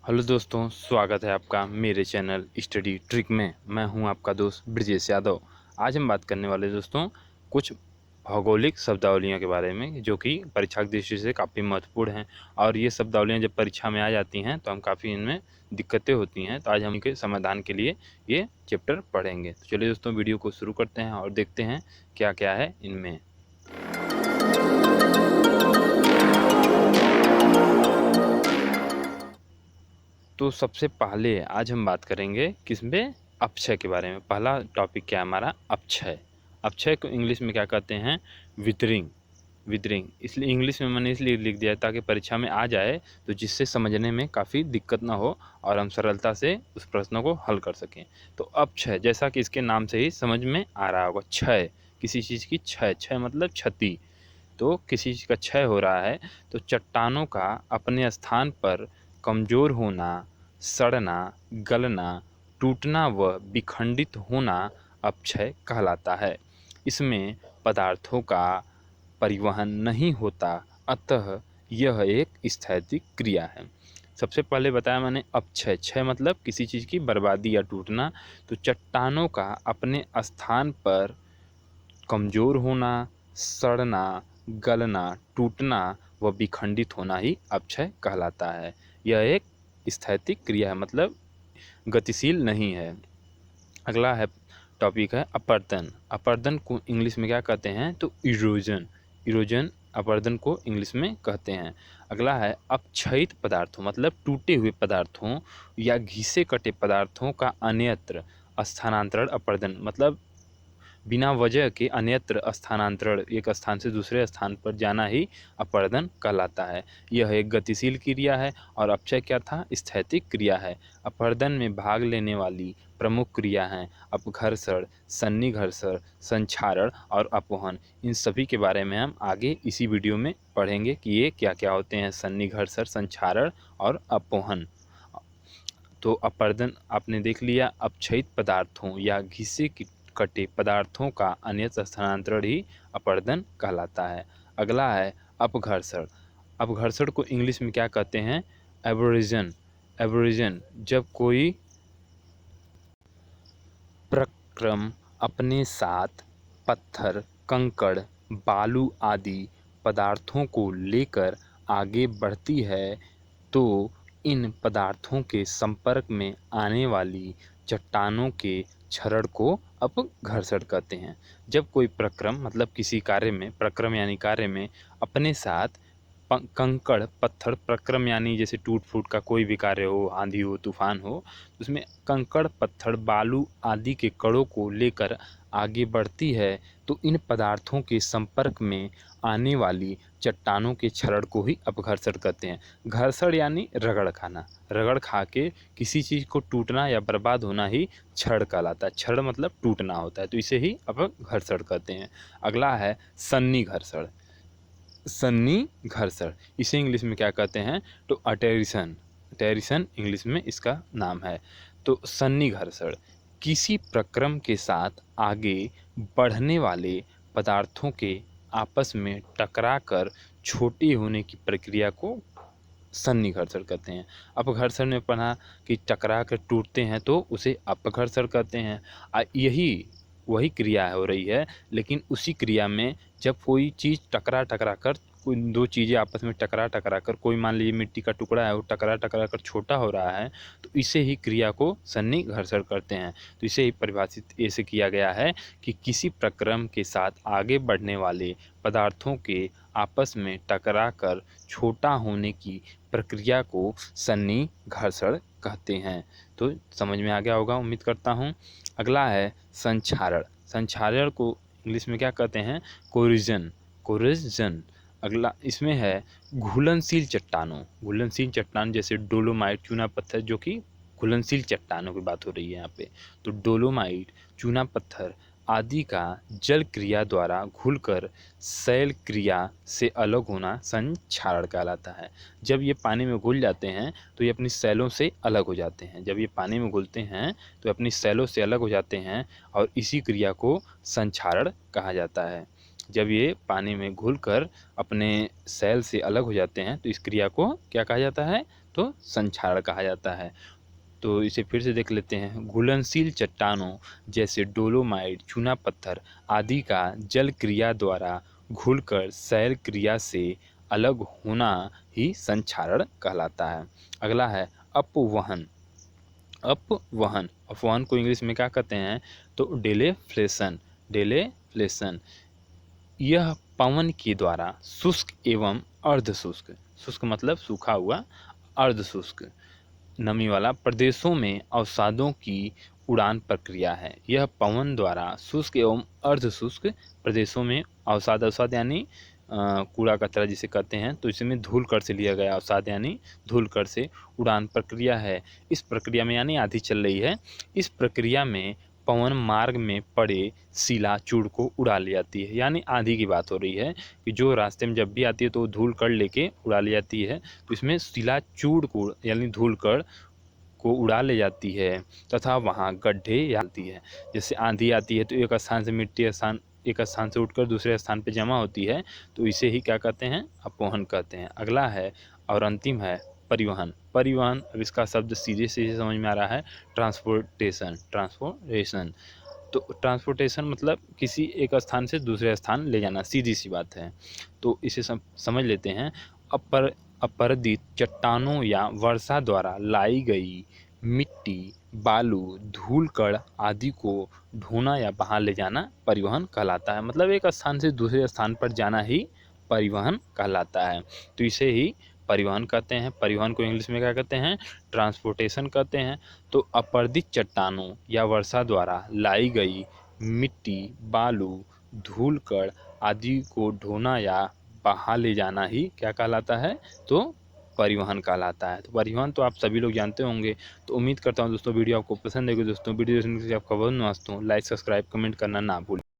Hello दोस्तों, स्वागत है आपका मेरे चैनल स्टडी ट्रिक में। मैं हूं आपका दोस्त ब्रजेश यादव। आज हम बात करने वाले दोस्तों कुछ भौगोलिक शब्दावलियों के बारे में जो कि परीक्षा की दृष्टि से काफ़ी महत्वपूर्ण हैं। और ये शब्दावलियां जब परीक्षा में आ जाती हैं तो हम काफ़ी इनमें दिक्कतें होती हैं। तो आज हम इनके समाधान के लिए ये चैप्टर पढ़ेंगे। तो चलिए दोस्तों, वीडियो को शुरू करते हैं और देखते हैं क्या क्या है इनमें। तो सबसे पहले आज हम बात करेंगे किसमें, अपक्षय के बारे में। पहला टॉपिक क्या है हमारा, अपक्षय। अपक्षय को इंग्लिश में क्या कहते हैं, विदरिंग। विदरिंग इसलिए इंग्लिश में मैंने इसलिए लिख दिया ताकि परीक्षा में आ जाए तो जिससे समझने में काफ़ी दिक्कत ना हो और हम सरलता से उस प्रश्नों को हल कर सकें। तो अपक्षय जैसा कि इसके नाम से ही समझ में आ रहा होगा, क्षय, किसी चीज़ की क्षय। क्षय मतलब क्षति। तो किसी चीज़ का क्षय हो रहा है तो चट्टानों का अपने स्थान पर कमज़ोर होना, सड़ना, गलना, टूटना व विखंडित होना अपक्षय कहलाता है। इसमें पदार्थों का परिवहन नहीं होता, अतः यह एक स्थैतिक क्रिया है। सबसे पहले बताया मैंने अपक्षय। क्षय मतलब किसी चीज़ की बर्बादी या टूटना। तो चट्टानों का अपने स्थान पर कमज़ोर होना, सड़ना, गलना, टूटना व विखंडित होना ही अपक्षय कहलाता है। यह एक स्थैतिक क्रिया है, मतलब गतिशील नहीं है। अगला है टॉपिक है अपरदन। अपरदन को इंग्लिश में क्या कहते हैं, तो इरोजन। इरोजन अपरदन को इंग्लिश में कहते हैं। अगला है अपक्षयित पदार्थों, मतलब टूटे हुए पदार्थों या घिसे कटे पदार्थों का अन्यत्र स्थानांतरण अपरदन, मतलब बिना वजह के अन्यत्र स्थानांतरण, एक स्थान से दूसरे स्थान पर जाना ही अपरदन कहलाता है। यह एक गतिशील क्रिया है और अपक्षय क्या था, स्थैतिक क्रिया है। अपरदन में भाग लेने वाली प्रमुख क्रिया हैं अपघर्षण, सन्निघर्षण, संक्षारण और अपोहन। इन सभी के बारे में हम आगे इसी वीडियो में पढ़ेंगे कि ये क्या क्या होते हैं, सन्निघर्षण, संक्षारण और अपोहन। तो अपरदन आपने देख लिया, अपक्षयित पदार्थों या घिसे कटे पदार्थों का अन्यत्र स्थानांतरण ही अपरदन कहलाता है। अगला है अपघर्षण। अपघर्षण को इंग्लिश में क्या कहते हैं, एब्रोजन। एब्रोजन जब कोई प्रक्रम अपने साथ पत्थर, कंकड़, बालू आदि पदार्थों को लेकर आगे बढ़ती है तो इन पदार्थों के संपर्क में आने वाली चट्टानों के क्षरण को अपघर्षण कहते हैं। जब कोई प्रक्रम मतलब किसी कार्य में, प्रक्रम यानी कार्य में, अपने साथ कंकड़, पत्थर, प्रक्रम यानी जैसे टूट फूट का कोई भी कार्य हो, आंधी हो, तूफान हो, उसमें कंकड़, पत्थर, बालू आदि के कणों को लेकर आगे बढ़ती है तो इन पदार्थों के संपर्क में आने वाली चट्टानों के क्षरण को ही अपघर्षण कहते हैं। घर्षण यानी रगड़ खाना, रगड़ खा के किसी चीज़ को टूटना या बर्बाद होना ही क्षण कहलाता है। क्षण मतलब टूटना होता है, तो इसे ही अपघर्षण कहते हैं। अगला है सन्निघर्षण। सन्निघर्षण इसे इंग्लिश में क्या कहते हैं, तो अटेरिसन। अटेरिसन इंग्लिश में इसका नाम है। तो सन्निघर्षण किसी प्रक्रम के साथ आगे बढ़ने वाले पदार्थों के आपस में टकराकर छोटे होने की प्रक्रिया को सन्निघर्षण कहते हैं। अपघर्षण में पढ़ा कि टकरा कर टूटते हैं तो उसे अपघर्षण कहते हैं। यही वही क्रिया हो रही है, लेकिन उसी क्रिया में जब कोई चीज़ टकरा टकरा कर, कोई दो चीज़ें आपस में टकरा टकरा कर, कोई मान लीजिए मिट्टी का टुकड़ा है वो टकरा टकरा कर छोटा हो रहा है, तो इसे ही क्रिया को सन्निघर्षण करते हैं। तो इसे ही परिभाषित ऐसे किया गया है कि किसी प्रक्रम के साथ आगे बढ़ने वाले पदार्थों के आपस में टकरा कर छोटा होने की प्रक्रिया को सन्निघर्षण कहते हैं। तो समझ में आ गया होगा, उम्मीद करता हूँ। अगला है संक्षारण। संक्षारण को इंग्लिश में क्या कहते हैं, कोरिजन। कोरिजन। अगला इसमें है घुलनशील चट्टानों। घुलनशील चट्टान जैसे डोलोमाइट, चूना पत्थर, जो कि घुलनशील चट्टानों की बात हो रही है यहाँ पे। तो डोलोमाइट, चूना पत्थर आदि का जल क्रिया द्वारा घुलकर शैल क्रिया से अलग होना संक्षारण कहलाता है। जब ये पानी में घुल जाते हैं तो ये अपनी शैलों से अलग हो जाते हैं। जब ये पानी में घुलते हैं तो अपनी शैलों से अलग हो जाते हैं और इसी क्रिया को संक्षारण कहा जाता है। जब ये पानी में घुलकर अपने शैल से अलग हो जाते हैं तो इस क्रिया को क्या कहा जाता है, तो संक्षारण कहा जाता है। तो इसे फिर से देख लेते हैं। घुलनशील चट्टानों जैसे डोलोमाइट, चूना पत्थर आदि का जल क्रिया द्वारा घुलकर शैल क्रिया से अलग होना ही संक्षारण कहलाता है। अगला है अपवहन। अपवहन, अपवहन को इंग्लिश में क्या कहते हैं, तो डेलेफ्लेशन। डेलेफ्लेशन यह पवन के द्वारा शुष्क एवं अर्धशुष्क, शुष्क मतलब सूखा हुआ, अर्धशुष्क नमी वाला प्रदेशों में अवसादों की उड़ान प्रक्रिया है। यह पवन द्वारा शुष्क एवं अर्धशुष्क प्रदेशों में अवसाद, अवसाद यानी कूड़ा कचरा जिसे कहते हैं, तो इसमें धूलकण से लिया गया अवसाद यानी धूलकण से उड़ान प्रक्रिया है। इस प्रक्रिया में यानी आंधी चल रही है, इस प्रक्रिया में पवन मार्ग में पड़े शिला चूड़ को उड़ा ले जाती है। यानी आंधी की बात हो रही है कि जो रास्ते में जब भी आती है तो धूलकण लेके उड़ा ले जाती है, तो इसमें शिला चूड़ को यानी धूलकण को उड़ा ले जाती है तथा वहाँ गड्ढे डालती है। जैसे आंधी आती है तो एक स्थान से मिट्टी एक स्थान से उठकर दूसरे स्थान पे जमा होती है, तो इसे ही क्या कहते हैं, अपवहन कहते हैं। अगला है और अंतिम है परिवहन। परिवहन, अब इसका शब्द सीधे सीधे समझ में आ रहा है, ट्रांसपोर्टेशन। ट्रांसपोर्टेशन तो ट्रांसपोर्टेशन मतलब किसी एक स्थान से दूसरे स्थान ले जाना, सीधी सी बात है। तो इसे समझ लेते हैं। अपरदित चट्टानों या वर्षा द्वारा लाई गई मिट्टी, बालू, धूलकण आदि को ढोना या बहा ले जाना परिवहन कहलाता है। मतलब एक स्थान से दूसरे स्थान पर जाना ही परिवहन कहलाता है। तो इसे ही परिवहन कहते हैं। परिवहन को इंग्लिश में क्या कहते हैं, ट्रांसपोर्टेशन कहते हैं। तो अपरदित चट्टानों या वर्षा द्वारा लाई गई मिट्टी, बालू, धूलकण आदि को ढोना या बहा ले जाना ही क्या कहलाता है, तो परिवहन कहलाता है। तो परिवहन तो आप सभी लोग जानते होंगे। तो उम्मीद करता हूँ दोस्तों वीडियो आपको पसंद आएगी। दोस्तों वीडियो देखने के लिए आपका बहुत मस्त हूँ। लाइक, सब्सक्राइब, कमेंट करना ना भूलें।